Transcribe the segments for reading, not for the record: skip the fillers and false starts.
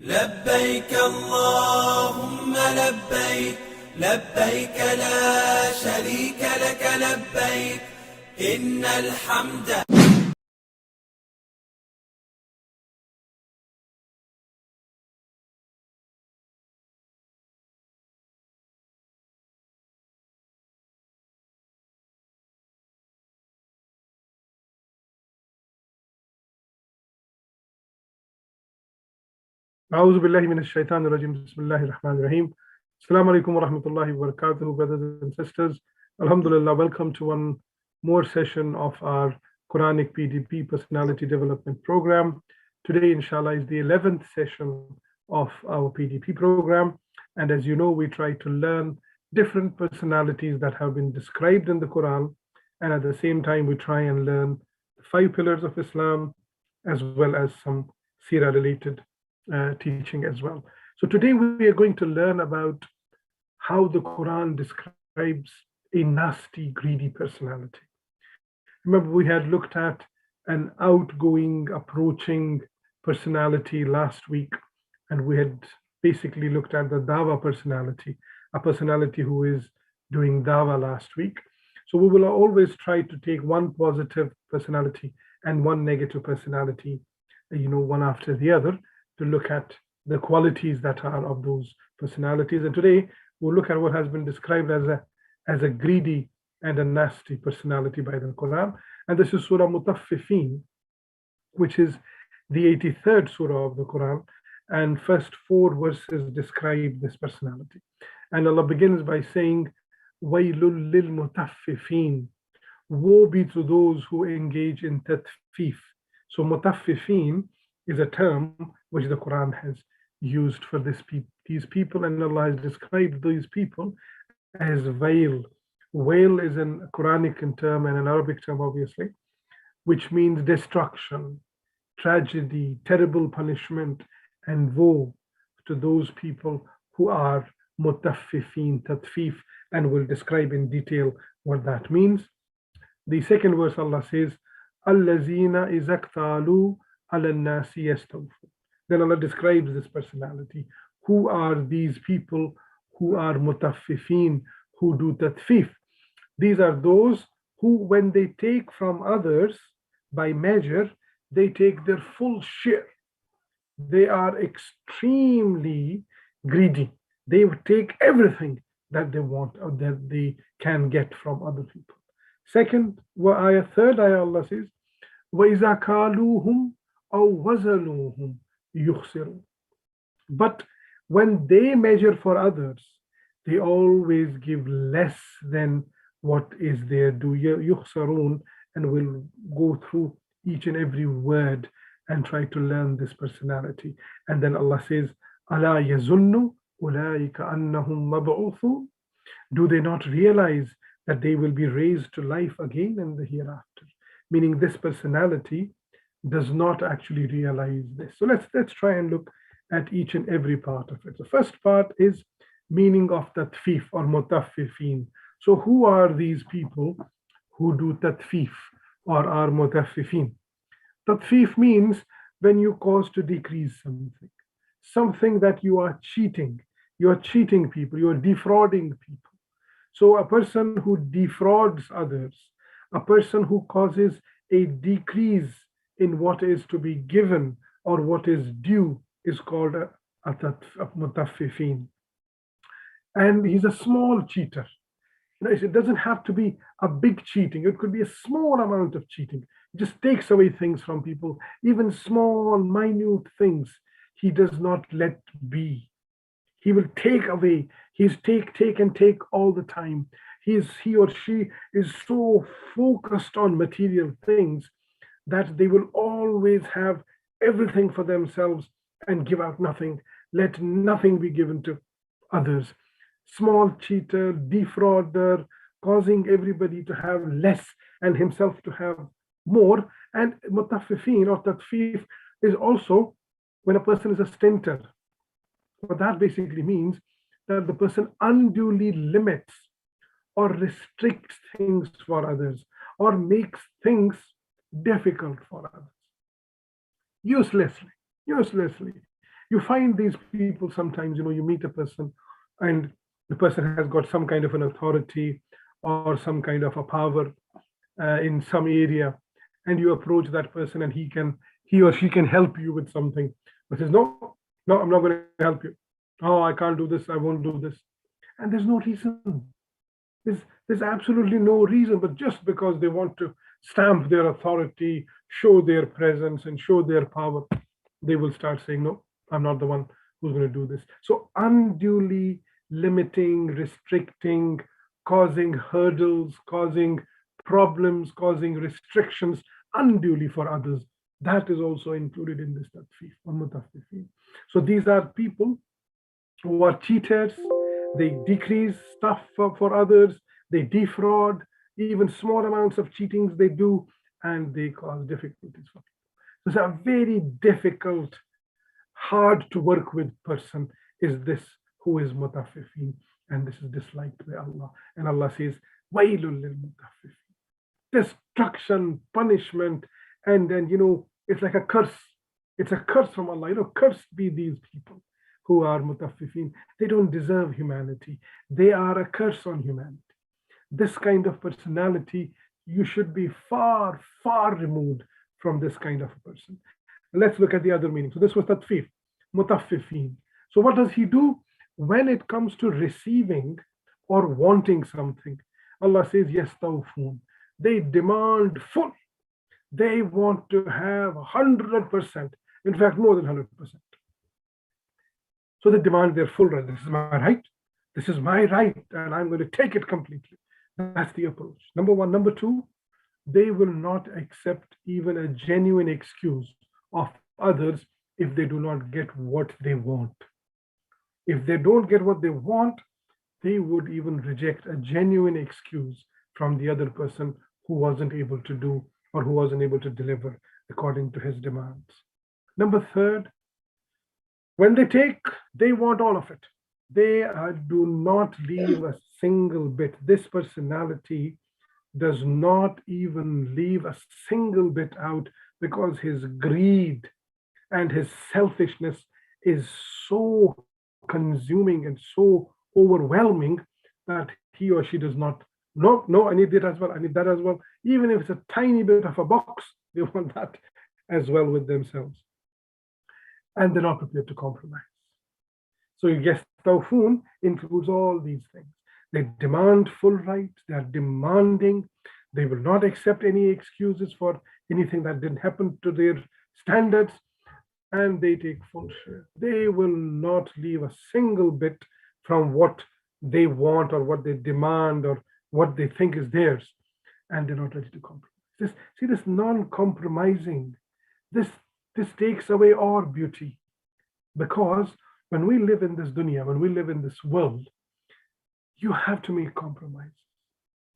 لبيك اللهم لبيك لبيك لا شريك لك لبيك إن الحمد. أعوذ بالله من الشيطان الرجيم. بسم الله الرحمن الرحيم. Assalamu alaikum wa rahmatullahi wa barakatuh, brothers and sisters. Alhamdulillah, welcome to one more session of our Quranic PDP Personality Development Program. Today, inshallah, is the 11th session of our PDP program. And as you know, we try to learn different personalities that have been described in the Quran. And at the same time, we try and learn the 5 pillars of Islam, as well as some Sirah related teaching as well. So today we are going to learn about how the Quran describes a nasty, greedy personality. Remember, we had looked at an outgoing, approaching personality last week, and we had basically looked at the Dawa personality, a personality who is doing Dawa last week. So we will always try to take one positive personality and one negative personality, one after the other, to look at the qualities that are of those personalities. And today we'll look at what has been described as a greedy and a nasty personality by the Quran. And this is Surah Muthafeen, which is the 83rd Surah of the Quran. And first 4 verses describe this personality. And Allah begins by saying, Waylul lil mutaffifin. Woe be to those who engage in tatfif. So mutaffifin is a term which the Quran has used for these people, and Allah has described these people as wail. Wail is a Quranic term and an Arabic term, obviously, which means destruction, tragedy, terrible punishment, and woe to those people who are mutaffifin, tatfif, and we'll describe in detail what that means. The second verse, Allah says, Allazina izaktalu ala nasi yastawfu. Then Allah describes this personality. Who are these people who are mutaffifin, who do tatfif? These are those who, when they take from others by measure, they take their full share. They are extremely greedy. They would take everything that they want or that they can get from other people. Second, third ayah, Allah says, وَإِذَا كَالُوهُمْ أَوْ وَزَنُوهُمْ يُخْسِرُونَ. But when they measure for others, they always give less than what is their due. يُخْسَرُونَ, and we'll go through each and every word and try to learn this personality. And then Allah says, أَلَا يَظُنُّ أُولَٰئِكَ أَنَّهُمْ مَبْعُوثُونَ. Do they not realize that they will be raised to life again in the hereafter? Meaning this personality does not actually realize this. So let's try and look at each and every part of it. The first part is meaning of tatfif or mutaffifin. So who are these people who do tatfif or are mutaffifin? Tatfif means when you cause to decrease something that you are cheating people, you are defrauding people. So a person who defrauds others, a person who causes a decrease in what is to be given or what is due, is called a mutaffifin. And he's a small cheater. It doesn't have to be a big cheating. It could be a small amount of cheating. He just takes away things from people, even small, minute things. He does not let be. He will take away. He's take all the time. He or she is so focused on material things that they will always have everything for themselves and give out nothing. Let nothing be given to others. Small cheater, defrauder, causing everybody to have less and himself to have more. And mutaffifin or tatfif is also when a person is a stinter. What that basically means that the person unduly limits or restricts things for others or makes things difficult for others. Uselessly. You find these people sometimes, you meet a person and the person has got some kind of an authority or some kind of a power in some area, and you approach that person and he or she can help you with something, but says, no, no, I'm not going to help you. Oh, I can't do this, I won't do this. And there's no reason. There's absolutely no reason, but just because they want to stamp their authority, show their presence and show their power, they will start saying, no, I'm not the one who's going to do this. So unduly limiting, restricting, causing hurdles, causing problems, causing restrictions unduly for others, that is also included in this tatfif or muthafifin. So these are people who are cheaters. They decrease stuff for others, they defraud, even small amounts of cheatings they do, and they cause difficulties for people. So it's a very difficult, hard to work with person is this who is muthafifin, and this is disliked by Allah. And Allah says, Wailul lil muthafifin. Destruction, punishment, and then it's like a curse. It's a curse from Allah. Cursed be these people who are mutaffifin. They don't deserve humanity. They are a curse on humanity. This kind of personality, you should be far, far removed from this kind of a person. Let's look at the other meaning. So this was tatfif, mutaffifin. So what does he do? When it comes to receiving or wanting something, Allah says, yastawfun. They demand full. They want to have 100%. In fact, more than 100%. So they demand their full right. This is my right. This is my right, and I'm going to take it completely. That's the approach. Number one. Number two, they will not accept even a genuine excuse of others if they do not get what they want. If they don't get what they want, they would even reject a genuine excuse from the other person who wasn't able to do or who wasn't able to deliver according to his demands. Number third, when they take, they want all of it. They do not leave a single bit. This personality does not even leave a single bit out because his greed and his selfishness is so consuming and so overwhelming that he or she does not, no, I need that as well, I need that as well. Even if it's a tiny bit of a box, they want that as well with themselves. And they're not prepared to compromise. So yes, tawfun includes all these things. They demand full rights, they are demanding, they will not accept any excuses for anything that didn't happen to their standards, and they take full share. They will not leave a single bit from what they want or what they demand or what they think is theirs, and they're not ready to compromise. This non-compromising, this takes away our beauty, because when we live in this dunya, when we live in this world, you have to make compromises,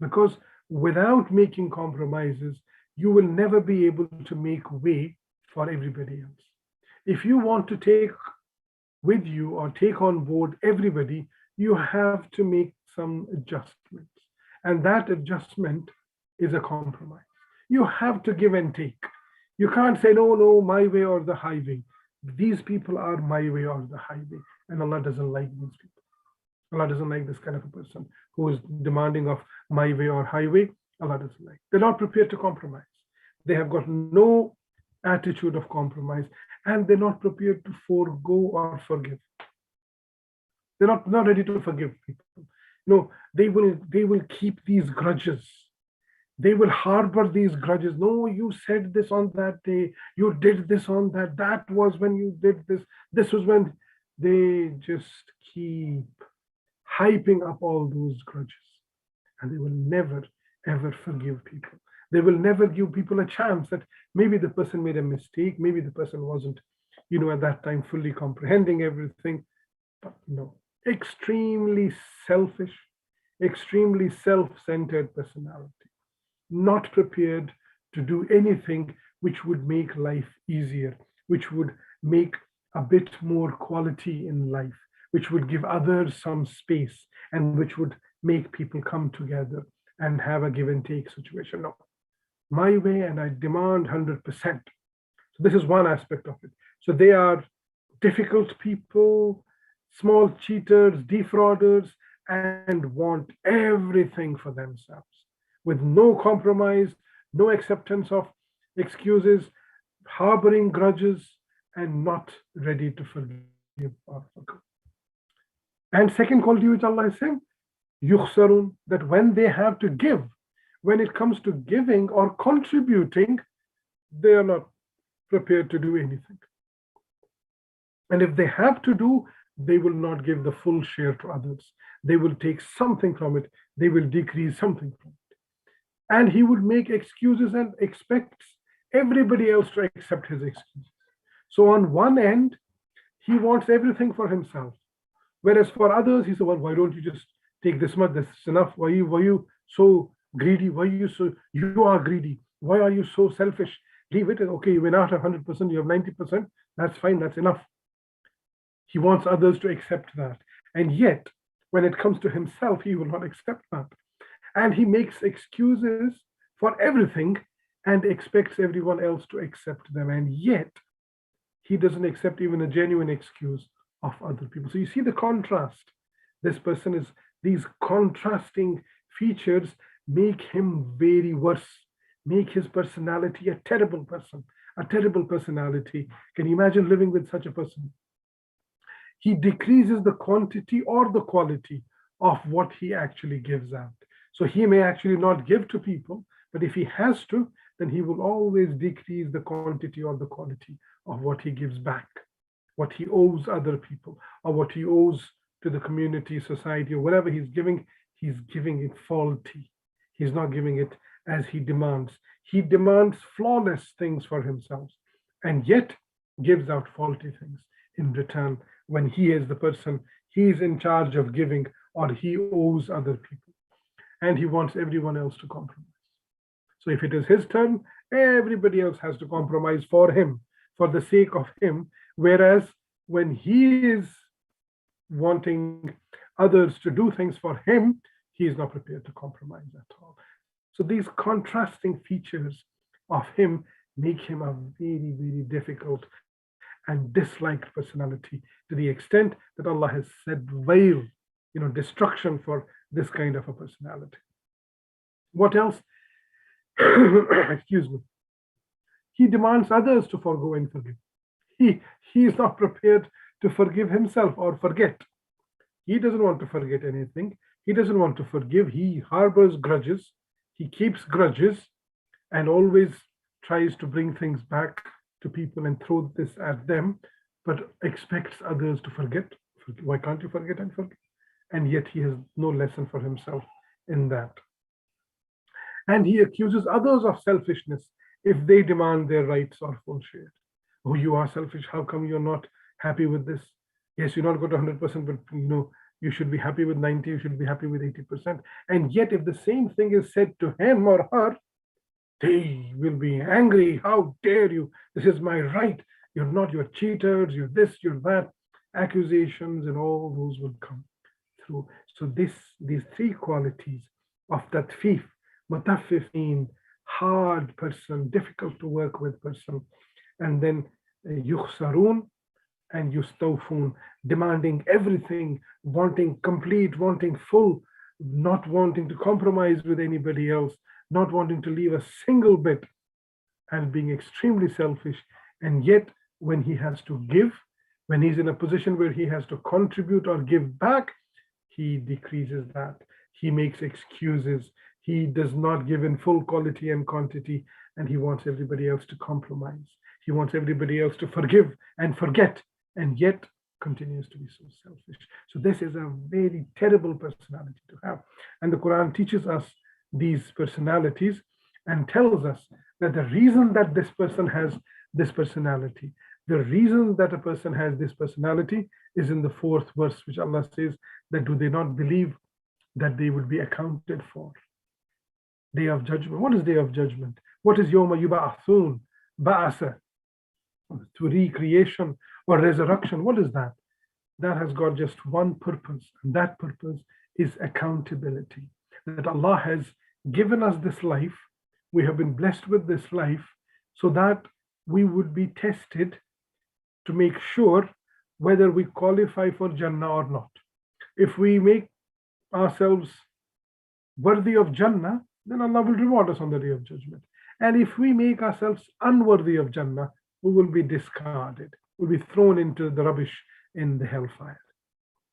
because without making compromises, you will never be able to make way for everybody else. If you want to take with you or take on board everybody, you have to make some adjustments. And that adjustment is a compromise. You have to give and take. You can't say, no, my way or the highway. These people are my way or the highway. And Allah doesn't like these people. Allah doesn't like this kind of a person who is demanding of my way or highway. Allah doesn't like. They're not prepared to compromise. They have got no attitude of compromise, and they're not prepared to forego or forgive. They're not ready to forgive people. No, they will keep these grudges. They will harbor these grudges. No, you said this on that day. You did this on that. That was when you did this. This was when. They just keep hyping up all those grudges, and they will never, ever forgive people. They will never give people a chance that maybe the person made a mistake. Maybe the person wasn't, at that time fully comprehending everything. But no, extremely selfish, extremely self-centered personality, not prepared to do anything which would make life easier, which would make a bit more quality in life, which would give others some space, and which would make people come together and have a give and take situation. No, my way, and I demand 100%. So this is one aspect of it. So they are difficult people, small cheaters, defrauders, and want everything for themselves with no compromise, no acceptance of excuses, harboring grudges, and not ready to forgive or forgive. And second quality which Allah is saying, yukhsarun, that when they have to give, when it comes to giving or contributing, they are not prepared to do anything. And if they have to do, they will not give the full share to others. They will take something from it. They will decrease something from it. And he would make excuses and expects everybody else to accept his excuses. So on one end, he wants everything for himself. Whereas for others, he said, well, why don't you just take this much? This is enough. Why are you so greedy? You are greedy. Why are you so selfish? Leave it. Okay, you may not have 100%, you have 90%. That's fine. That's enough. He wants others to accept that. And yet, when it comes to himself, he will not accept that. And he makes excuses for everything and expects everyone else to accept them. And yet, he doesn't accept even a genuine excuse of other people. So you see the contrast. This person is, these contrasting features make him very worse, make his personality a terrible person, a terrible personality. Can you imagine living with such a person? He decreases the quantity or the quality of what he actually gives out. So he may actually not give to people, but if he has to, then he will always decrease the quantity or the quality of what he gives back, what he owes other people, or what he owes to the community, society, or whatever he's giving it faulty. He's not giving it as he demands. He demands flawless things for himself, and yet gives out faulty things in return when he is the person, he's in charge of giving, or he owes other people. And he wants everyone else to compromise. So if it is his turn, everybody else has to compromise for him, for the sake of him. Whereas when he is wanting others to do things for him, he is not prepared to compromise at all. So these contrasting features of him make him a very, very difficult and disliked personality, to the extent that Allah has said veil, destruction for this kind of a personality. What else? Excuse me. He demands others to forgo and forgive. He is not prepared to forgive himself or forget. He doesn't want to forget anything. He doesn't want to forgive. He harbors grudges. He keeps grudges and always tries to bring things back to people and throw this at them, but expects others to forget. Why can't you forget and forgive? And yet he has no lesson for himself in that. And he accuses others of selfishness if they demand their rights or full share. Oh, you are selfish. How come you're not happy with this? Yes, you're not got 100%, but you should be happy with 90, you should be happy with 80%. And yet if the same thing is said to him or her, they will be angry. How dare you? This is my right. You're cheaters, you're this, you're that. Accusations and all those will come through. So these three qualities of tatfif, muthafeen, hard person, difficult to work with person, and then yukhsarun and yustawfun, demanding everything, wanting complete, wanting full, not wanting to compromise with anybody else, not wanting to leave a single bit, and being extremely selfish. And yet when he has to give, when he's in a position where he has to contribute or give back, he decreases that. He makes excuses. He does not give in full quality and quantity, and he wants everybody else to compromise. He wants everybody else to forgive and forget, and yet continues to be so selfish. So this is a very terrible personality to have. And the Quran teaches us these personalities and tells us that the reason that this person has this personality, the reason that a person has this personality is in the 4th verse, which Allah says that do they not believe that they would be accounted for? Day of judgment. What is day of judgment? What is yawma yub'athun? Ba'asa, to recreation or resurrection. What is that? That has got just one purpose, and that purpose is accountability. That Allah has given us this life, we have been blessed with this life, so that we would be tested to make sure whether we qualify for Jannah or not. If we make ourselves worthy of Jannah, then Allah will reward us on the Day of Judgment. And if we make ourselves unworthy of Jannah, we will be discarded, we'll be thrown into the rubbish in the hellfire.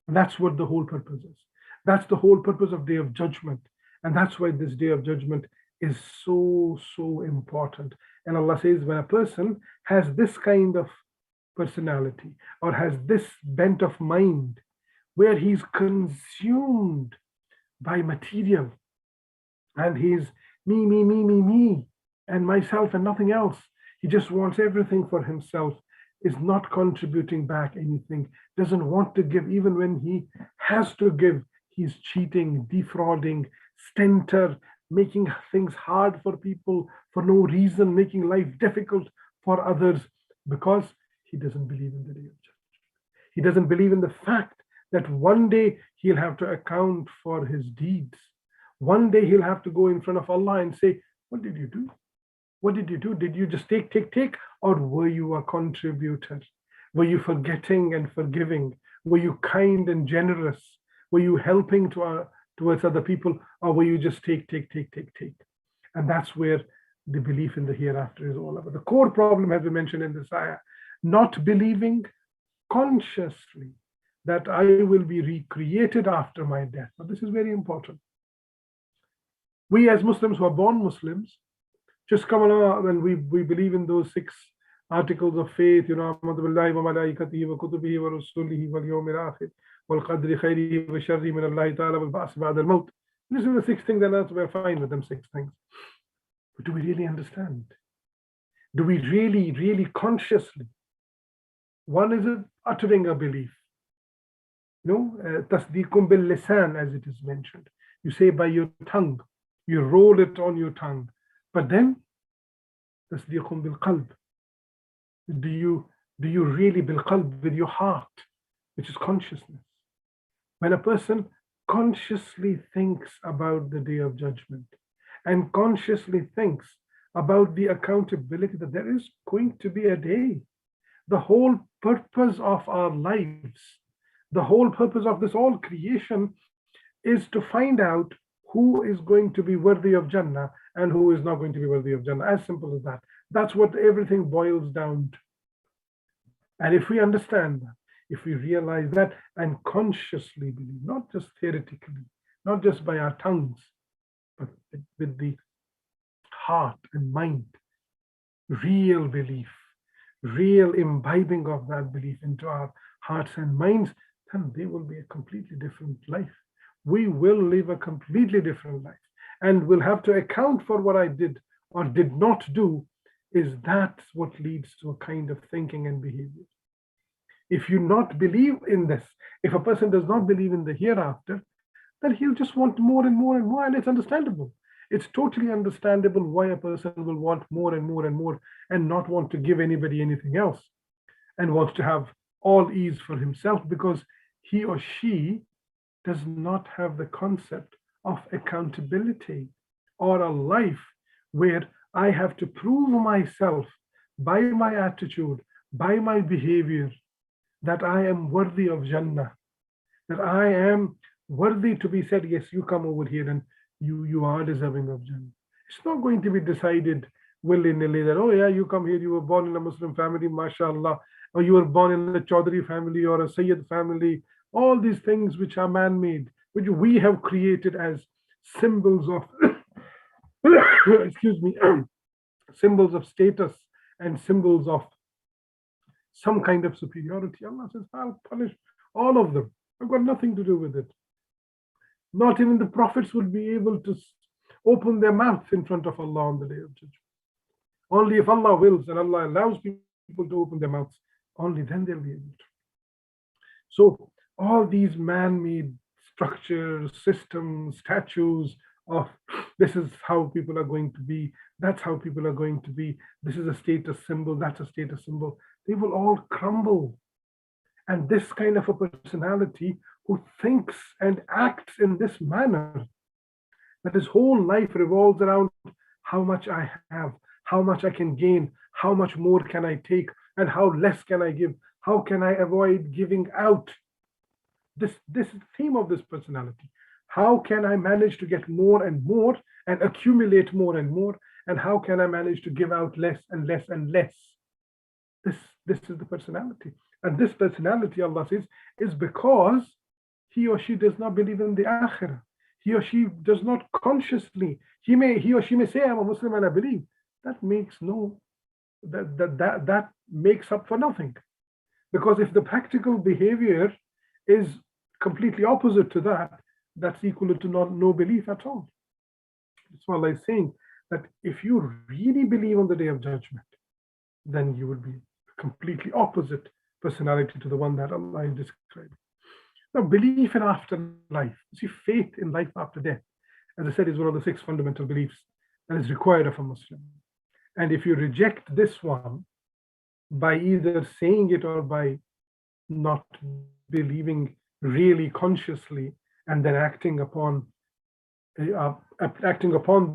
And that's what the whole purpose is. That's the whole purpose of Day of Judgment. And that's why this Day of Judgment is so, so important. And Allah says, when a person has this kind of personality or has this bent of mind where he's consumed by material and he's me, and myself and nothing else. He just wants everything for himself, is not contributing back anything, doesn't want to give. Even when he has to give, he's cheating, defrauding, stentor, making things hard for people for no reason, making life difficult for others because he doesn't believe in the Day of Judgment. He doesn't believe in the fact that one day he'll have to account for his deeds. One day he'll have to go in front of Allah and say, what did you do? What did you do? Did you just take? Or were you a contributor? Were you forgetting and forgiving? Were you kind and generous? Were you helping towards other people? Or were you just take? And that's where the belief in the hereafter is all about. The core problem, as we mentioned in this ayah, not believing consciously that I will be recreated after my death. But this is very important. We as Muslims who are born Muslims, just come along when we believe in those 6 articles of faith, you know, these are the 6 things, and that's we're fine with them 6 things. But do we really understand? Do we really consciously? One is uttering a belief. Tasdeequm bil lisan, as it is mentioned. You say by your tongue, you roll it on your tongue. But then, tasdeequm bil qalb. Do you really bil qalb, with your heart, which is consciousness? When a person consciously thinks about the Day of Judgment and consciously thinks about the accountability that there is going to be a day, the whole purpose of our lives, the whole purpose of this all creation is to find out who is going to be worthy of Jannah and who is not going to be worthy of Jannah. As simple as that. That's what everything boils down to. And if we understand that, if we realize that and consciously believe, not just theoretically, not just by our tongues, but with the heart and mind, real belief, real imbibing of that belief into our hearts and minds, then they will be a completely different life. We will live a completely different life, and we'll have to account for what I did or did not do. Is that what leads to a kind of thinking and behavior? If you not believe in this, if a person does not believe in the hereafter, then he'll just want more and more and more, and it's understandable. It's totally understandable why a person will want more and more and more and not want to give anybody anything else and wants to have all ease for himself, because he or she does not have the concept of accountability or a life where I have to prove myself by my attitude, by my behavior, that I am worthy of Jannah, that I am worthy to be said, yes, you come over here and you are deserving of Jannah. It's not going to be decided willy-nilly that, oh yeah, you come here, you were born in a Muslim family, mashallah, or you were born in a Chaudhry family or a Sayyid family. All these things which are man-made, which we have created as symbols of, excuse me, symbols of status and symbols of some kind of superiority. Allah says, I'll punish all of them. I've got nothing to do with it. Not even the prophets would be able to open their mouth in front of Allah on the Day of Judgment. Only if Allah wills and Allah allows people to open their mouths, only then they'll be able to. So all these man-made structures, systems, statues of this is how people are going to be, that's how people are going to be, this is a status symbol, that's a status symbol, they will all crumble. And this kind of a personality who thinks and acts in this manner, that his whole life revolves around how much I have, how much I can gain, how much more can I take, and how less can I give, How can I avoid giving out? This is the theme of this personality. How can I manage to get more and more and accumulate more and more? And how can I manage to give out less and less and less? This is the personality. And this personality, Allah says, is because he or she does not believe in the akhirah. He or she does not consciously, he or she may say, I'm a Muslim and I believe. That makes that makes up for nothing. Because if the practical behavior is completely opposite to that, that's equal to no belief at all. That's why Allah is saying that if you really believe on the Day of Judgment, then you would be completely opposite personality to the one that Allah is describing. Now, belief in afterlife, see, faith in life after death, as I said, is one of the 6 fundamental beliefs that is required of a Muslim. And if you reject this one by either saying it or by not believing really consciously and then acting upon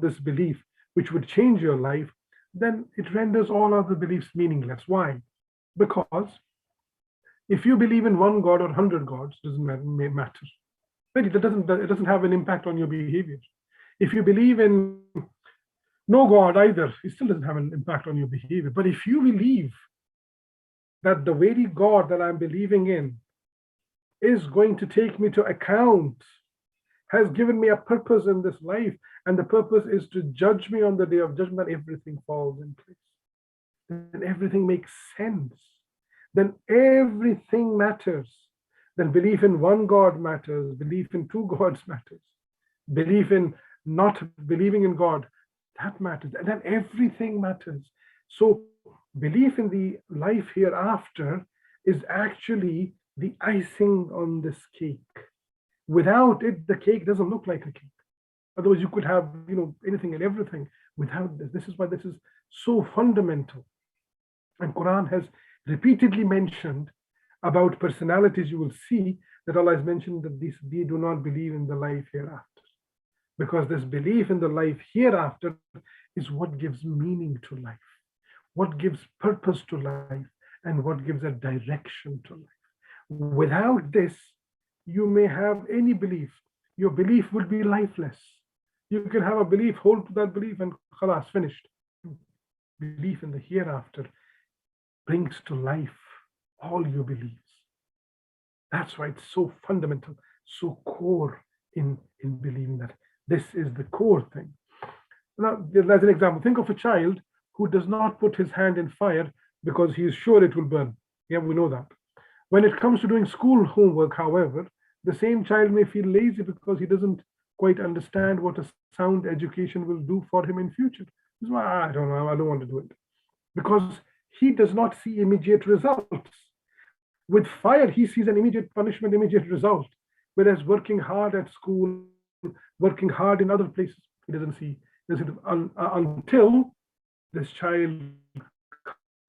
this belief, which would change your life, then it renders all other beliefs meaningless. Why? Because if you believe in one God or 100 gods, doesn't matter. But it doesn't have an impact on your behavior. If you believe in no God either, it still doesn't have an impact on your behavior. But if you believe that the very God that I'm believing in is going to take me to account, has given me a purpose in this life, and the purpose is to judge me on the Day of Judgment, everything falls in place. Then everything makes sense. Then everything matters. Then belief in one God matters, belief in 2 gods matters, belief in not believing in God, that matters, and then everything matters. So belief in the life hereafter is actually the icing on this cake. Without it, the cake doesn't look like a cake. Otherwise, you could have, anything and everything. Without this, this is why this is so fundamental. And Quran has repeatedly mentioned about personalities. You will see that Allah has mentioned that they do not believe in the life hereafter, because this belief in the life hereafter is what gives meaning to life, what gives purpose to life, and what gives a direction to life. Without this, you may have any belief. Your belief would be lifeless. You can have a belief, hold to that belief, and khalas, finished. Belief in the hereafter brings to life all your beliefs. That's why it's so fundamental, so core in believing that this is the core thing. Now, as an example, think of a child who does not put his hand in fire because he is sure it will burn. Yeah, we know that. When it comes to doing school homework, however, the same child may feel lazy because he doesn't quite understand what a sound education will do for him in future. He's like, I don't know, I don't want to do it. Because he does not see immediate results. With fire, he sees an immediate punishment, immediate result. Whereas working hard at school, working hard in other places, he doesn't see until this child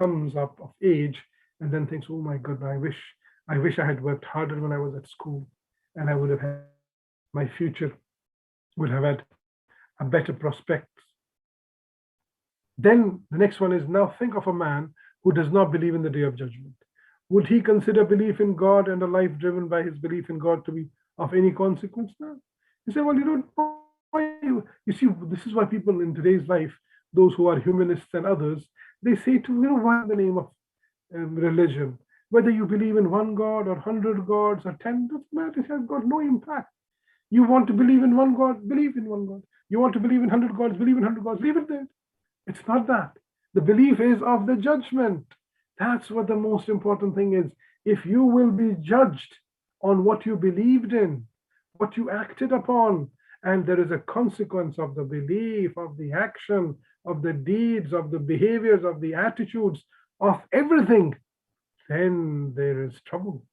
comes up of age and then thinks, oh my God, I wish I had worked harder when I was at school, and I would have had, my future would have had a better prospect. Then the next one is, now think of a man who does not believe in the Day of Judgment. Would he consider belief in God and a life driven by his belief in God to be of any consequence? No. You say, well, you see, this is why people in today's life, those who are humanists and others, they say to, why in the name of religion, whether you believe in one God or 100 gods or 10, doesn't matter, it has got no impact. You want to believe in one God, believe in one God. You want to believe in 100 gods, believe in 100 gods, leave it there. It's not that. The belief is of the judgment. That's what the most important thing is. If you will be judged on what you believed in, what you acted upon, and there is a consequence of the belief, of the action, of the deeds, of the behaviors, of the attitudes, of everything, then there is trouble.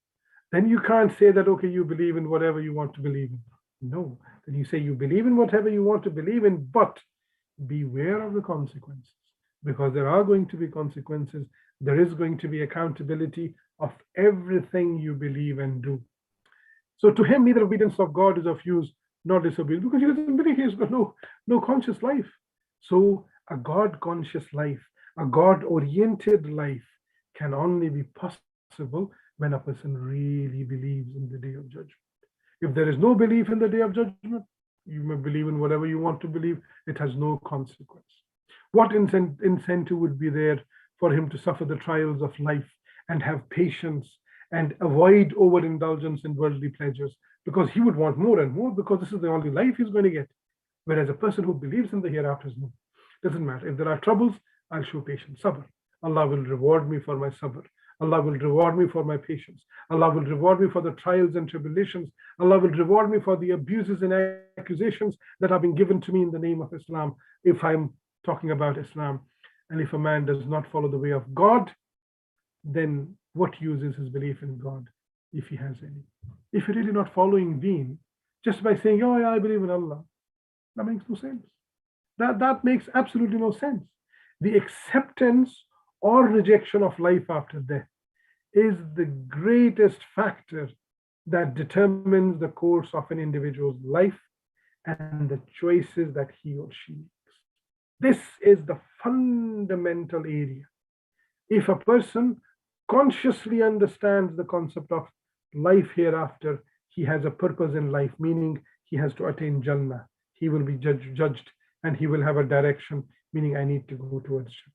Then you can't say that, okay, you believe in whatever you want to believe in. No, then you say you believe in whatever you want to believe in, but beware of the consequences, because there are going to be consequences. There is going to be accountability of everything you believe and do. So to him, neither obedience of God is of use nor disobedience, because he doesn't believe, he's got no conscious life. So a God-conscious life, a God-oriented life can only be possible possible when a person really believes in the Day of Judgment. If there is no belief in the Day of Judgment, you may believe in whatever you want to believe, it has no consequence. What incentive would be there for him to suffer the trials of life and have patience and avoid overindulgence in worldly pleasures? Because he would want more and more, because this is the only life he's going to get. Whereas a person who believes in the hereafter is no. Doesn't matter. If there are troubles, I'll show patience, sabr. Allah will reward me for my sabr. Allah will reward me for my patience. Allah will reward me for the trials and tribulations. Allah will reward me for the abuses and accusations that have been given to me in the name of Islam, if I'm talking about Islam. And if a man does not follow the way of God, then what use is his belief in God, if he has any? If you're really not following deen, just by saying, oh yeah, I believe in Allah, that makes no sense. That makes absolutely no sense. The acceptance or rejection of life after death is the greatest factor that determines the course of an individual's life and the choices that he or she makes. This is the fundamental area. If a person consciously understands the concept of life hereafter, he has a purpose in life, meaning he has to attain Jannah. He will be judged and he will have a direction, meaning I need to go towards Jannah.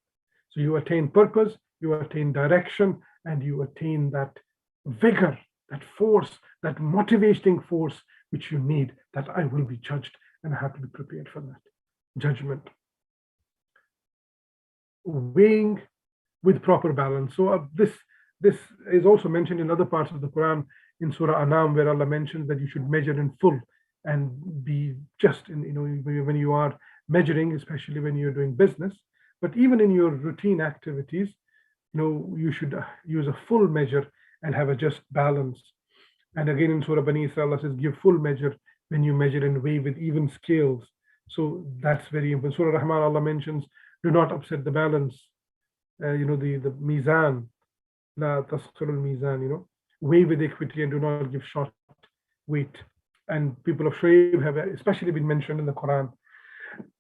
So you attain purpose, you attain direction, and you attain that vigor, that force, that motivating force which you need, that I will be judged and I have to be prepared for that judgment. Weighing with proper balance. So this is also mentioned in other parts of the Quran, in Surah Anam, where Allah mentions that you should measure in full and be just in, when you are measuring, especially when you're doing business. But even in your routine activities, you should use a full measure and have a just balance. And again in Surah Bani Israel, Allah says, give full measure when you measure and weigh with even scales. So that's very important. Surah Rahman, Allah mentions, do not upset the balance. The mizan, la tasqirul mizan, weigh with equity and do not give short weight. And people of Shuaib have especially been mentioned in the Quran.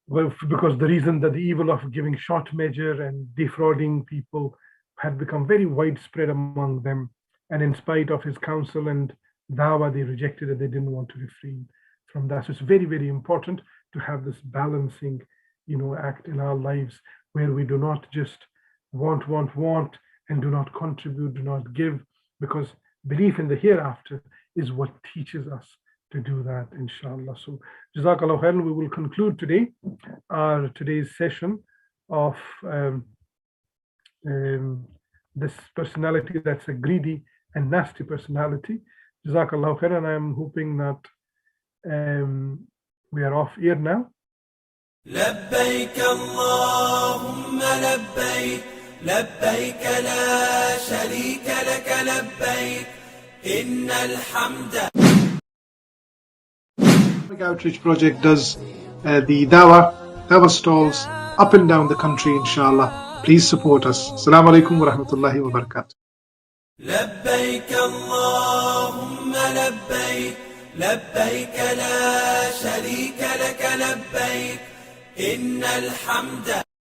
Well, because the reason that the evil of giving short measure and defrauding people had become very widespread among them. And in spite of his counsel and dawah, they rejected it. They didn't want to refrain from that. So it's very, very important to have this balancing, act in our lives, where we do not just want, and do not contribute, do not give, because belief in the hereafter is what teaches us to do that, inshallah. So, Jazakallah khairan. We will conclude today's session of this personality that's a greedy and nasty personality. Jazakallah khairan. I am hoping that we are off air now. لبيك اللهم لبيك لبيك لا شريك لك لبيك إن الحمد. Islamic Outreach Project does the dawah stalls up and down the country, inshallah. Please support us. Assalamu alaikum wa rahmatullahi wa barakatuh. لبيك اللهم لبيك لبيك لا شريك لك لبيك إن الحمد